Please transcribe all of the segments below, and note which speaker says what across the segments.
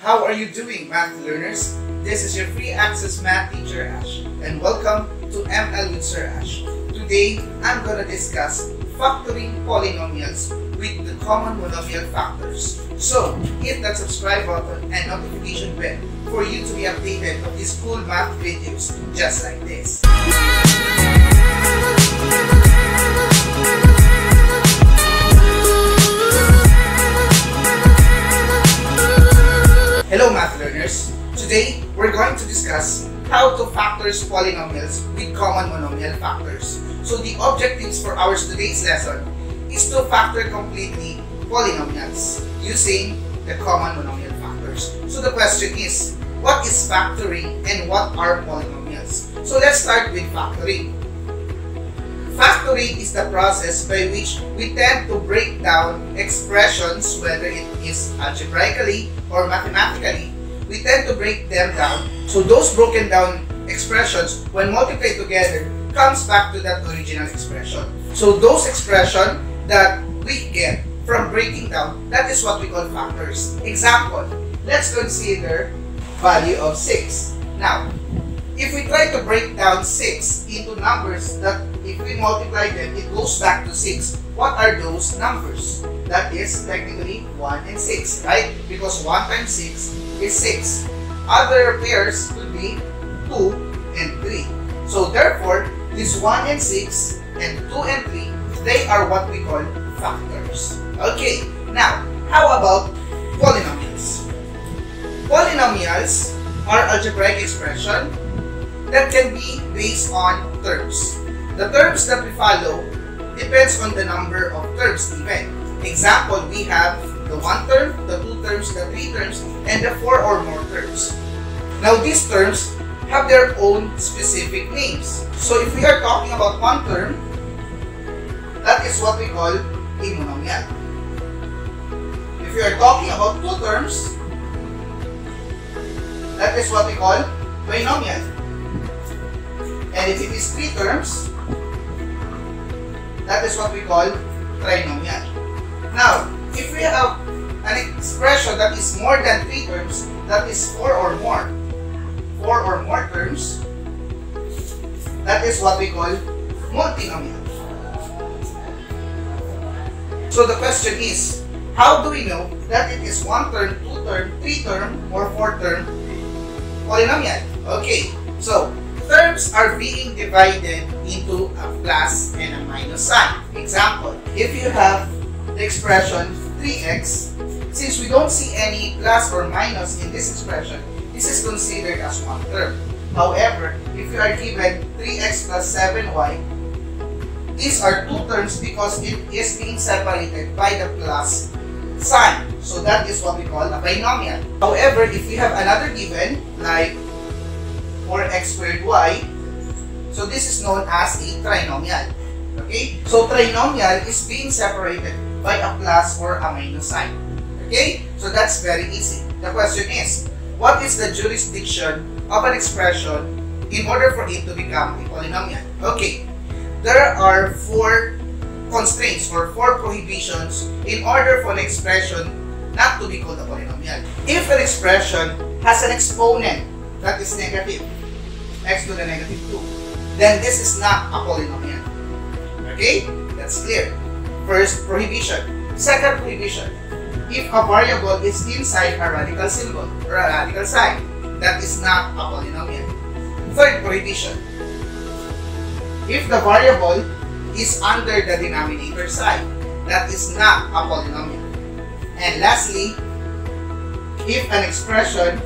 Speaker 1: How are you doing, math learners? This is your free access math teacher Ash, and welcome to ML with Sir Ash. Today, I'm gonna discuss factoring polynomials with the common monomial factors. So, hit that subscribe button and notification bell for you to be updated of these cool math videos just like this. Hello math learners! Today, we're going to discuss how to factor polynomials with common monomial factors. So the objectives for our today's lesson is to factor completely polynomials using the common monomial factors. So the question is, what is factoring and what are polynomials? So let's start with factoring. Factoring is the process by which we tend to break down expressions, whether it is algebraically or mathematically. We tend to break them down. So those broken down expressions, when multiplied together, comes back to that original expression. So those expressions that we get from breaking down, that is what we call factors. Example, let's consider value of 6. Now, if we try to break down 6 into numbers that if we multiply them, it goes back to 6. What are those numbers? That is technically 1 and 6, right? Because 1 times 6 is 6. Other pairs could be 2 and 3. So therefore, this 1 and 6 and 2 and 3, they are what we call factors. Okay, now, how about polynomials? Polynomials are algebraic expression that can be based on terms. The terms that we follow depends on the number of terms given. Example, we have the 1 term, the 2 terms, the 3 terms, and the 4 or more terms. Now these terms have their own specific names. So if we are talking about 1 term, that is what we call a monomial. If we are talking about 2 terms, that is what we call binomial. And if it is 3 terms, that is what we call trinomial. Now, if we have an expression that is more than 3 terms, that is 4 or more terms, that is what we call multinomial. So the question is, how do we know that it is 1 term, 2 term, 3 term, or 4 term polynomial? Okay, so terms are being divided into a plus and a minus sign. Example, if you have the expression 3x, since we don't see any plus or minus in this expression, this is considered as 1 term. However, if you are given 3x plus 7y, these are 2 terms because it is being separated by the plus sign. So that is what we call a binomial. However, if we have another given, like 4x squared y, so this is known as a trinomial. Okay? So trinomial is being separated by a plus or a minus sign. Okay? So that's very easy. The question is, what is the jurisdiction of an expression in order for it to become a polynomial? Okay. There are 4 constraints or 4 prohibitions in order for an expression not to be called a polynomial. If an expression has an exponent that is negative, x to the negative 2, then this is not a polynomial. Okay? That's clear. First prohibition. Second prohibition. If a variable is inside a radical symbol or a radical sign, that is not a polynomial. Third prohibition. If the variable is under the denominator sign, that is not a polynomial. And lastly, if an expression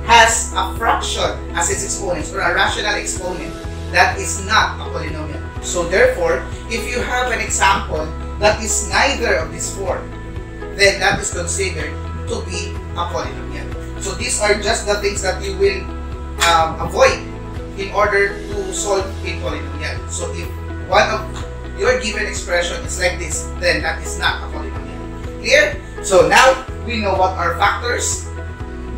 Speaker 1: has a fraction as its exponent or a rational exponent, that is not a polynomial. So therefore, if you have an example that is neither of these 4, then that is considered to be a polynomial. So these are just the things that you will avoid in order to solve a polynomial. So if one of your given expression is like this, then that is not a polynomial. Clear? So now we know what are factors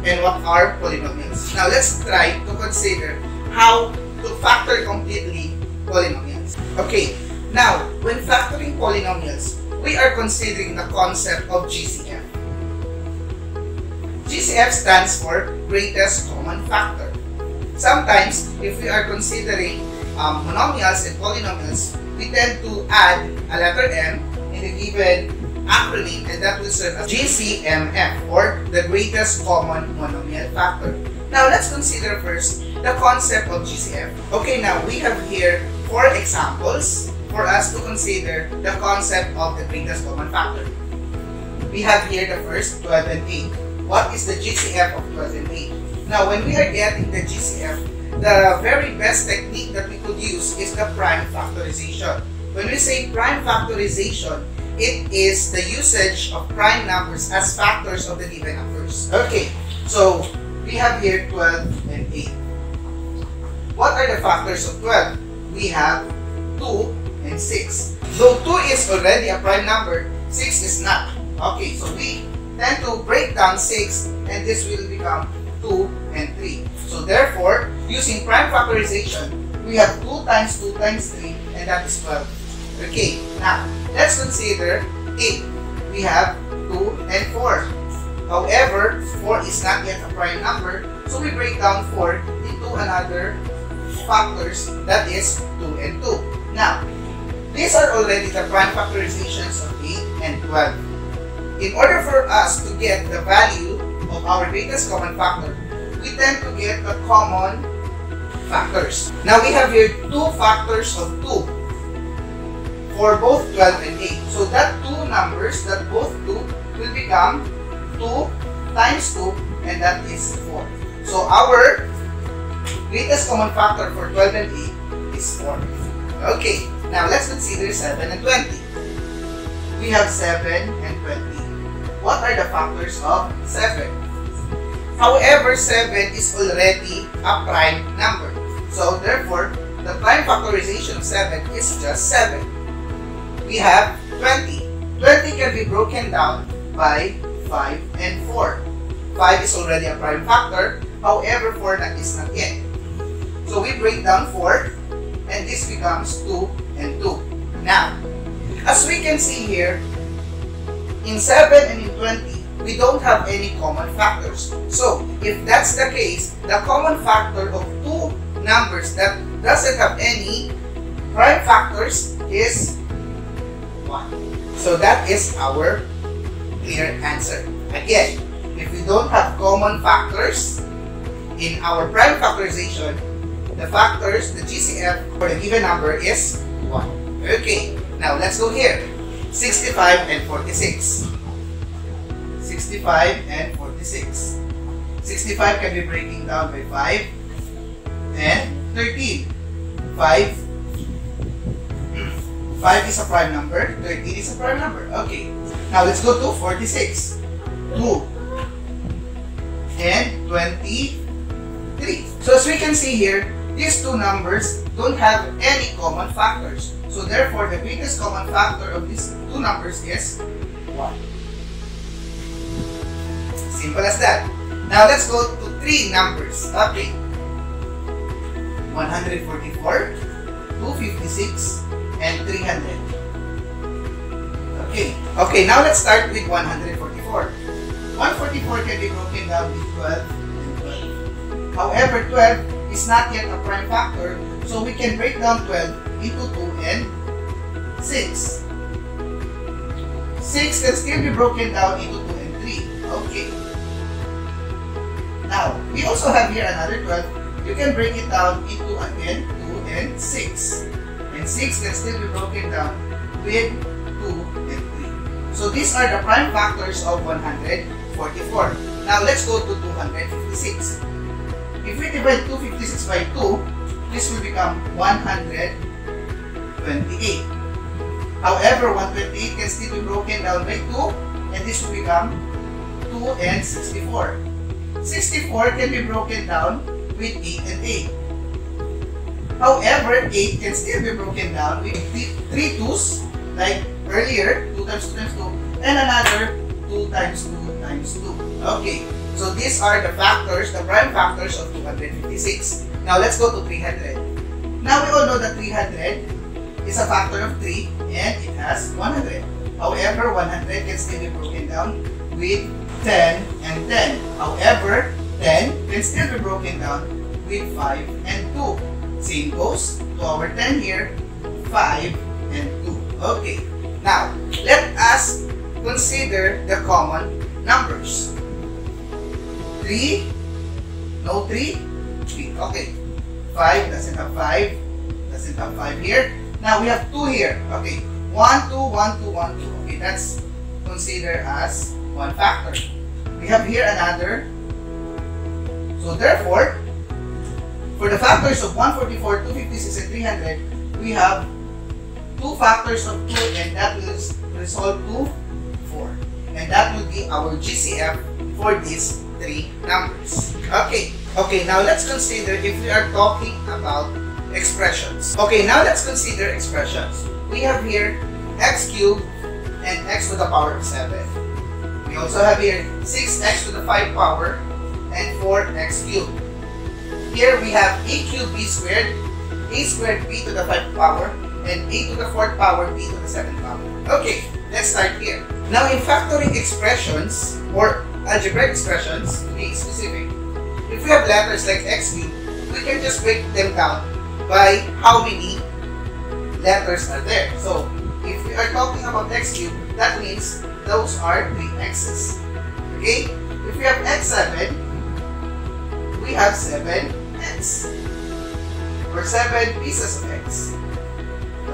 Speaker 1: and what are polynomials. Now let's try to consider how to factor completely polynomials. Okay, now when factoring polynomials, we are considering the concept of GCF. GCF stands for greatest common factor. Sometimes, if we are considering monomials and polynomials, we tend to add a letter M in the given acronym, and that will serve as GCMF, or the greatest common monomial factor. Now, let's consider first the concept of GCF. Okay, now we have here 4 examples for us to consider the concept of the greatest common factor. We have here the first 12 and 8. What is the GCF of 12 and 8? Now, when we are getting the GCF, the very best technique that we could use is the prime factorization. When we say prime factorization, it is the usage of prime numbers as factors of the given numbers. Okay, so we have here 12 and 8. What are the factors of 12? We have 2 and 6. Though 2 is already a prime number, 6 is not. Okay, so we tend to break down 6, and this will become 2 and 3. So therefore, using prime factorization, we have 2 times 2 times 3, and that is 12. Okay, now let's consider 8. We have 2 and 4. However, 4 is not yet a prime number, so we break down 4 into another factors, that is 2 and 2. Now, these are already the prime factorizations of 8 and 12. In order for us to get the value of our greatest common factor, we tend to get the common factors. Now we have here 2 factors of 2 for both 12 and 8. So that 2 numbers, that both 2 will become 2 times 2, and that is 4. So our greatest common factor for 12 and 8 is 4. Okay, now let's consider 7 and 20. We have 7 and 20. What are the factors of 7? However, 7 is already a prime number. So therefore, the prime factorization of 7 is just 7. We have 20. 20 can be broken down by 5 and 4. 5 is already a prime factor. However, 4 is not yet. So we break down 4, and this becomes 2 and 2. Now, as we can see here, in 7 and in 20, we don't have any common factors. So, if that's the case, the common factor of 2 numbers that doesn't have any prime factors is 1. So that is our clear answer. Again, if we don't have common factors in our prime factorization, the factors, the GCF for the given number is 1. Okay, now let's go here. 65 and 46. 65 and 46. 65 can be breaking down by 5 and 13. 5 is a prime number, 13 is a prime number. Okay, now let's go to 46. 2 and 23. So as we can see here, these 2 numbers don't have any common factors. So therefore, the greatest common factor of these 2 numbers is 1. Simple as that. Now let's go to 3 numbers. Okay. 144, 256, and 300. Okay, now let's start with 144. 144 can be broken down with 12 and 12. However, 12 is not yet a prime factor, so we can break down 12 into 2 and 6. 6 can still be broken down into 2 and 3. Okay. Now, we also have here another 12. You can break it down into again 2 and 6. And 6 can still be broken down with 2 and 3. So these are the prime factors of 144. Now let's go to 256. If we divide 256 by 2, this will become 128. However, 128 can still be broken down by 2, and this will become 2 and 64. 64 can be broken down with 8 and 8. However, 8 can still be broken down with 3 2's, like earlier, 2 times 2 times 2, and another 2 times 2 times 2. Okay, so these are the factors, the prime factors of 256. Now let's go to 300. Now we all know that 300 is a factor of 3 and it has 100. However, 100 can still be broken down with 10 and 10. However, can still be broken down with 5 and 2. Same goes to our 10 here, 5 and 2. Okay, now let us consider the common numbers. 3, no 3, 3. Okay, 5 doesn't have 5, doesn't have 5 here. Now we have 2 here. Okay, 1, 2, 1, 2, 1, 2. Okay, that's considered as one factor. We have here another. So therefore, for the factors of 144, 256, and 300, we have 2 factors of 2, and that will resolve to 4. And that will be our GCF for these 3 numbers. Okay, now let's consider if we are talking about expressions. Okay, now let's consider expressions. We have here x cubed and x to the power of 7. We also have here 6x to the 5 power and 4x cubed. Here we have a cubed b squared b to the 5 power, and a to the 4th power b to the 7th power. Okay, let's start here. Now in factoring expressions or algebraic expressions, to be specific, if we have letters like x cubed, we can just break them down by how many letters are there. So if we are talking about x cubed, that means those are 3 x's. Okay? If we have x7, we have 7x. Or 7 pieces of x.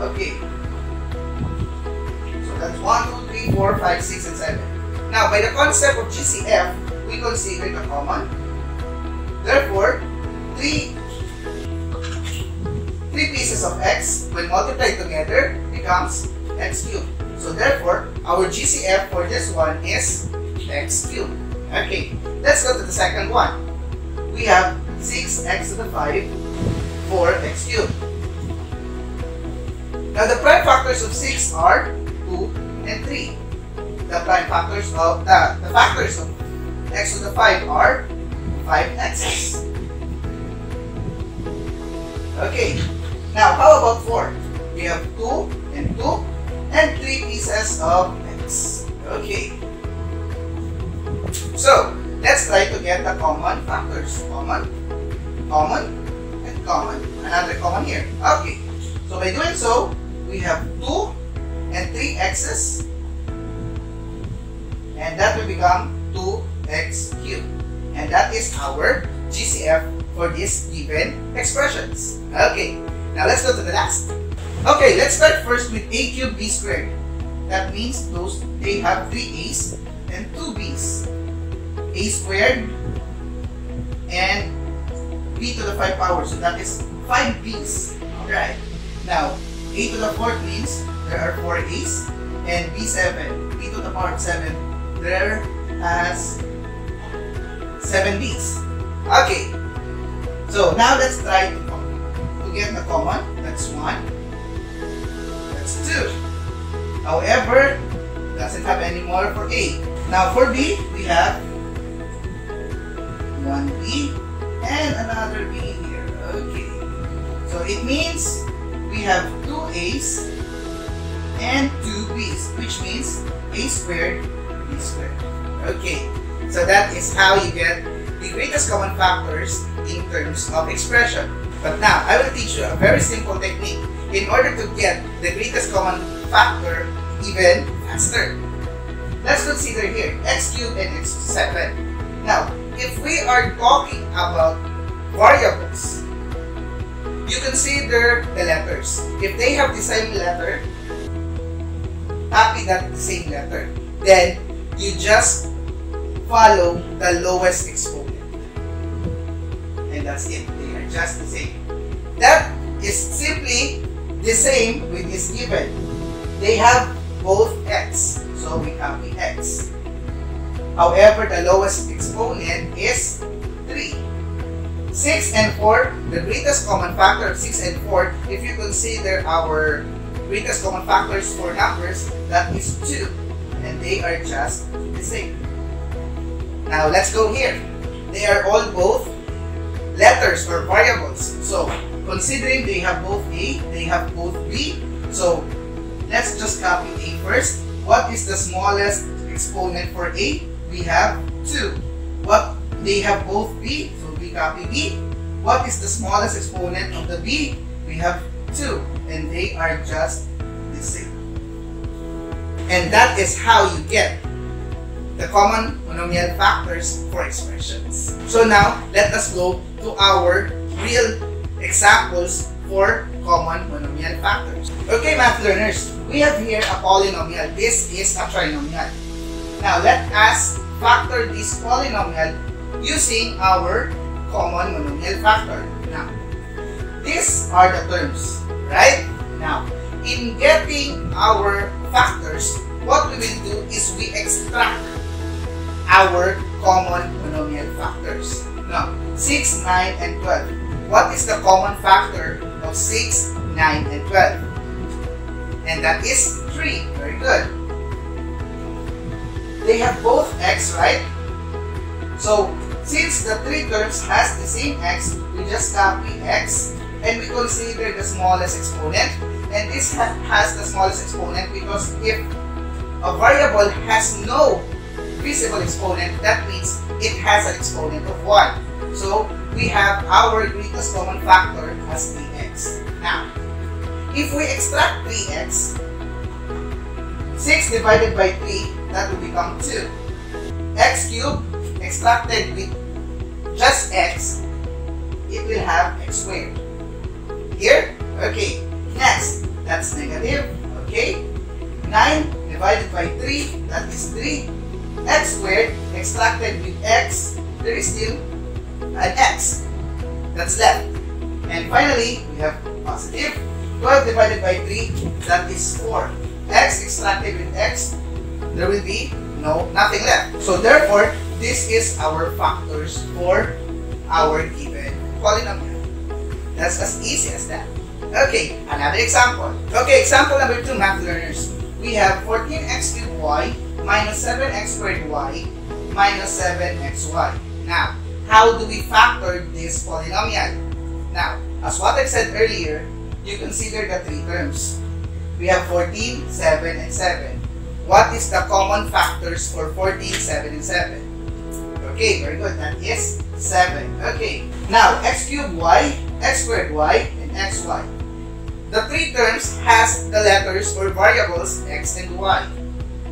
Speaker 1: Okay. So that's 1, 2, 3, 4, 5, 6, and 7. Now, by the concept of GCF, we consider the common. Therefore, 3 pieces of x, when multiplied together, becomes x cubed. So therefore, our GCF for this one is x cubed. Okay, let's go to the second one. We have 6x to the 5, 4x cubed. Now the prime factors of 6 are 2 and 3. The prime factors of the factors of x to the 5 are 5x's. Okay, now how about 4? We have 2 and 2 and 3 pieces of x. Okay. So, let's try to get the common factors. Common, common, and common. Another common here. Okay. So, by doing so, we have 2 and 3 x's. And that will become 2x cubed. And that is our GCF for these given expressions. Okay. Now, let's go to the last. Okay, let's start first with a cubed b squared. That means they have 3 a's and 2 b's. A squared and b to the 5 power. So that is 5 b's. Alright. Now, a to the 4th means there are 4 a's, and b7, b to the power of 7, there has 7 b's. Okay. So now let's try to get the common. That's 1. That's 2. However, doesn't have any more for A. Now for B, we have 1B and another B here. Okay. So it means we have 2 A's and 2 B's, which means A squared, B squared. Okay. So that is how you get the greatest common factors in terms of expression. But now, I will teach you a very simple technique in order to get the greatest common factor even faster. Let's consider here x cubed and x7. Now, if we are talking about variables, you consider the letters. If they have the same letter, copy that same letter. Then, you just follow the lowest exponent. And that's it. They are just the same. That is simply the same with this given. They have both x. So we copy x. However, the lowest exponent is 3. 6 and 4, the greatest common factor of 6 and 4, if you consider our greatest common factors for numbers, that is 2. And they are just the same. Now, let's go here. They are all both letters or variables. So, considering they have both A, they have both B. So, let's just copy A first. What is the smallest exponent for A? We have 2. What? They have both B, so we we copy b. What is the smallest exponent of the b? We have 2, and they are just the same. And that is how you get the common monomial factors for expressions. So now, let us go to our real examples for common monomial factors. Okay, math learners, we have here a polynomial. This is a trinomial. Now, let us factor this polynomial using our common monomial factor. Now, these are the terms, right? Now, in getting our factors, what we will do is we extract our common monomial factors. Now, 6, 9, and 12. What is the common factor of 6, 9, and 12? And that is 3. Very good. They have both x, right? So, since the 3 terms has the same x, we just copy x and we consider the smallest exponent. And this has the smallest exponent because if a variable has no visible exponent, that means it has an exponent of 1. So, we have our greatest common factor as 3x. Now, if we extract 3x, 6 divided by 3, that will become 2. X cubed extracted with just x, it will have x squared. Here? Okay. Next, that's negative. Okay. 9 divided by 3, that is 3. X squared extracted with x, there is still an x that's left. And finally, we have positive. 12 divided by 3, that is 4. X extracted with x, there will be nothing left. So therefore, this is our factors for our given polynomial. That's as easy as that. Okay, another example. Okay, example number 2, math learners. We have 14x cubed y minus 7x squared y minus 7xy. Now, how do we factor this polynomial? Now, as what I said earlier, you consider the 3 terms. We have 14, 7, and 7. What is the common factors for 14, 7, and 7? Okay, very good. That is 7. Okay. Now, x cubed y, x squared y, and xy. The 3 terms has the letters or variables x and y.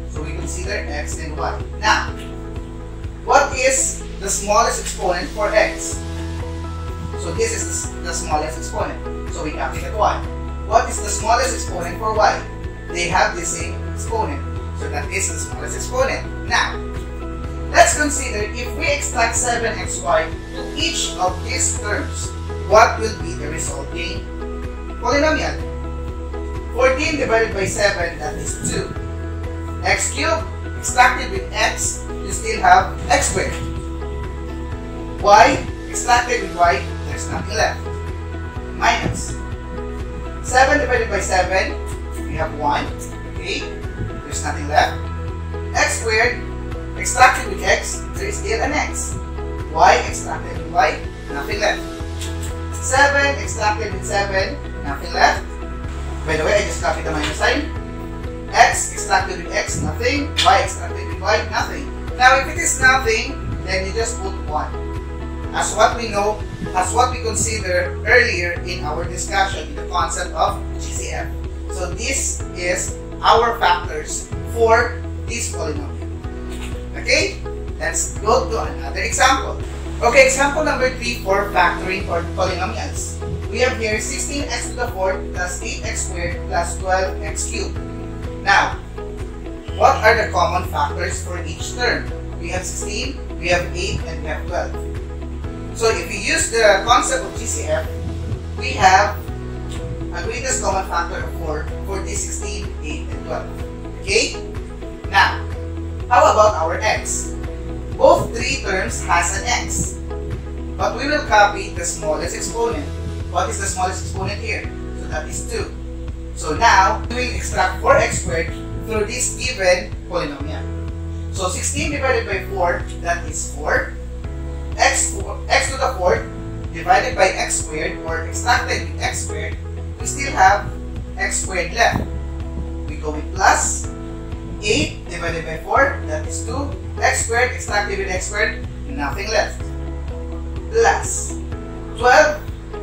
Speaker 1: So we consider x and y. Now, what is the smallest exponent for x? So this is the smallest exponent. So we calculate y. What is the smallest exponent for y? They have the same exponent. So that is the smallest exponent. Now, let's consider if we extract 7xy to each of these terms, what will be the resulting polynomial? 14 divided by 7, that is 2. X cubed, extracted with x, you still have x squared. Y, extracted with y, there's nothing left. Minus 7 divided by 7, we have 1. Okay, there's nothing left. X squared, extracted with x, there is still an x. Y, extracted with y, nothing left. 7, extracted with 7, nothing left. By the way, I just copied the minus sign. X, extracted with x, nothing. Y, extracted with y, nothing. Now, if it is nothing, then you just put 1. As what we know, as what we considered earlier in our discussion in the concept of GCF. So this is our factors for this polynomial. Okay? Let's go to another example. Okay, example number 3 for factoring for polynomials. We have here 16x to the 4th plus 8x squared plus 12x cubed. Now, what are the common factors for each term? We have 16, we have 8, and we have 12. So if we use the concept of GCF, we have a greatest common factor of 4 for this 16, 8, and 12. Okay? Now, how about our x? Both 3 terms has an x. But we will copy the smallest exponent. What is the smallest exponent here? So that is 2. So now, we will extract 4x squared through this given polynomial. So 16 divided by 4, that is 4. X to the 4th divided by x squared or extracted with x squared, we still have x squared left. We go with plus 8 divided by 4, that is 2. X squared extracted with x squared, nothing left. plus 12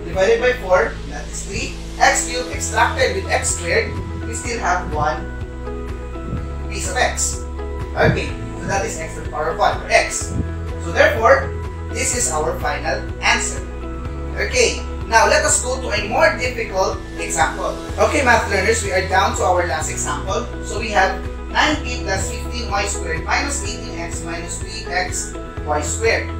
Speaker 1: divided by 4, that is 3. X cubed extracted with x squared, we still have 1 piece of x. Okay, so that is x to the power of 1 for x. So therefore, this is our final answer. Okay, now let us go to a more difficult example. Okay, math learners, we are down to our last example. So we have 90 plus 15y squared minus 18x minus 3xy squared.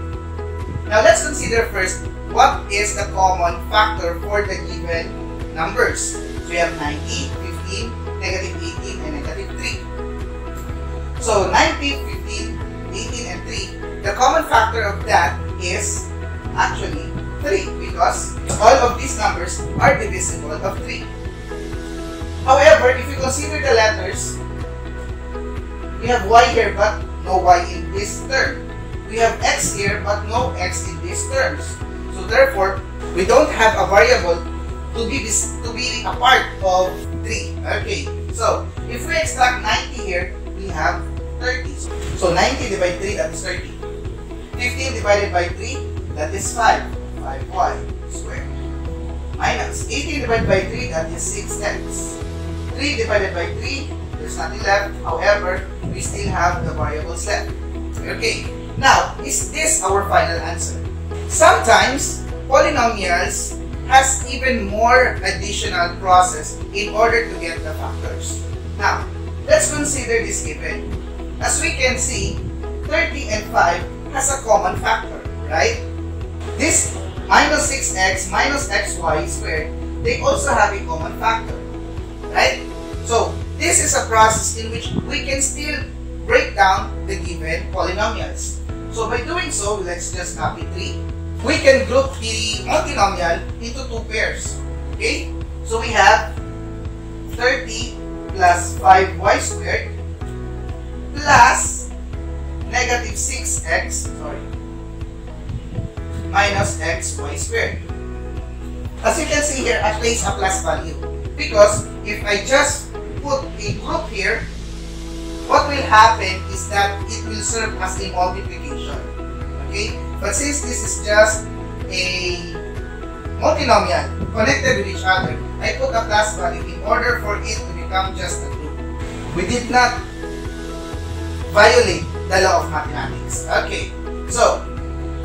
Speaker 1: Now let's consider first what is the common factor for the given numbers. So we have 90, 15, negative 18, and negative 3. So 90, 15, 18, and 3, the common factor of that is actually 3 because all of these numbers are divisible of 3. However, if you consider the letters, we have y here but no y in this term. We have x here but no x in these terms. So therefore, we don't have a variable to be a part of 3. Okay, so if we extract 90 here, we have 30. So 90 divided by 3, that is 30. 15 divided by 3, that is 5. 5y squared. Minus 18 divided by 3, that is 6x. 3 divided by 3, there's nothing left. However, we still have the variables left. Okay, now, is this our final answer? Sometimes, polynomials has even more additional process in order to get the factors. Now, let's consider this given. As we can see, 30 and 5 has a common factor, right? This minus 6x minus xy squared, they also have a common factor, right? So, this is a process in which we can still break down the given polynomials. So, by doing so, let's just copy 3. We can group the multinomial into 2 pairs. Okay? So, we have 30 plus 5y squared plus negative 6x, minus xy squared. As you can see here, I place a plus value because if I just put a group here, what will happen is that it will serve as a multiplication. Okay? But since this is just a multinomial connected with each other, I put a plus value in order for it to become just a group. We did not violate the law of mathematics. Okay, so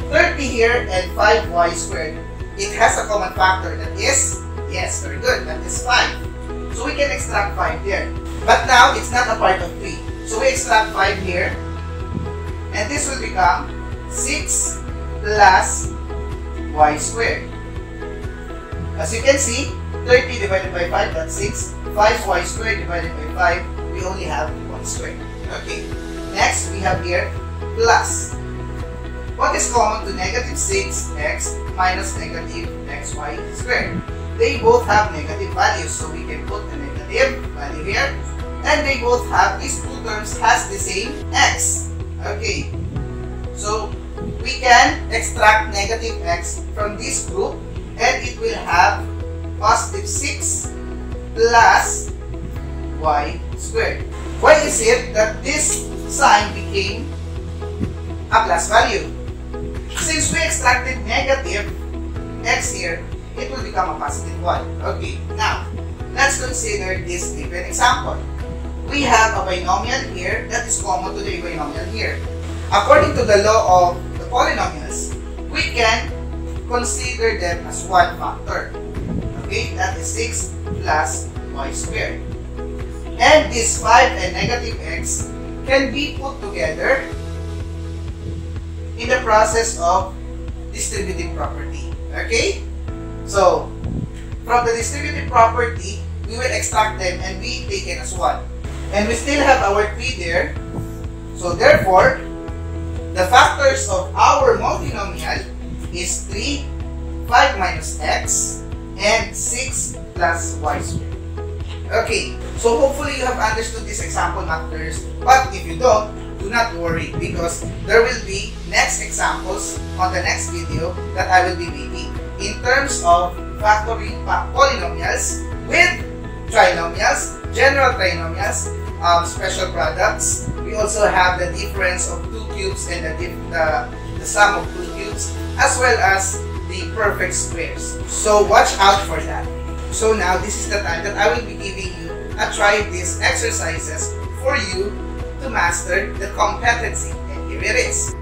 Speaker 1: 30 here and 5y squared, it has a common factor that is, yes, very good, that is 5. So we can extract 5 there. But now, it's not a part of 3. So we extract 5 here, and this will become 6 plus y squared. As you can see, 30 divided by 5, that's 6. 5y squared divided by 5, we only have 1 squared. Okay. Next, we have here plus. What is common to negative 6x minus negative xy squared? They both have negative values, so we can put a negative value here. And they both have, these two terms has the same x. Okay. So, we can extract negative x from this group and it will have positive 6 plus y squared. Why is it that this sign became a plus value? Since we extracted negative x here, it will become a positive 1. Okay, now, let's consider this given example. We have a binomial here that is common to the binomial here. According to the law of the polynomials, we can consider them as one factor. Okay, that is 6 plus y squared. And this 5 and negative x can be put together in the process of distributive property. Okay? So, from the distributive property, we will extract them and be taken as 1. And we still have our 3 there. So, therefore, the factors of our multinomial is 3, 5 minus x, and 6 plus y squared. Okay, so hopefully you have understood this example, mathers. But if you don't, do not worry because there will be next examples on the next video that I will be making in terms of factoring polynomials with trinomials, general trinomials, special products. We also have the difference of 2 cubes and the sum of 2 cubes. as well as the perfect squares. So watch out for that. So now this is the time that I will be giving you a try these exercises for you to master the competency. And here it is.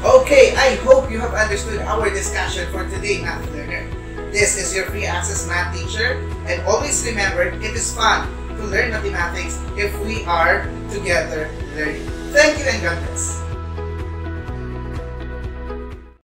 Speaker 1: Okay, I hope you have understood our discussion for today, Math Learner. This is your free access math teacher, and always remember, it is fun to learn mathematics if we are together learning. Thank you and God bless.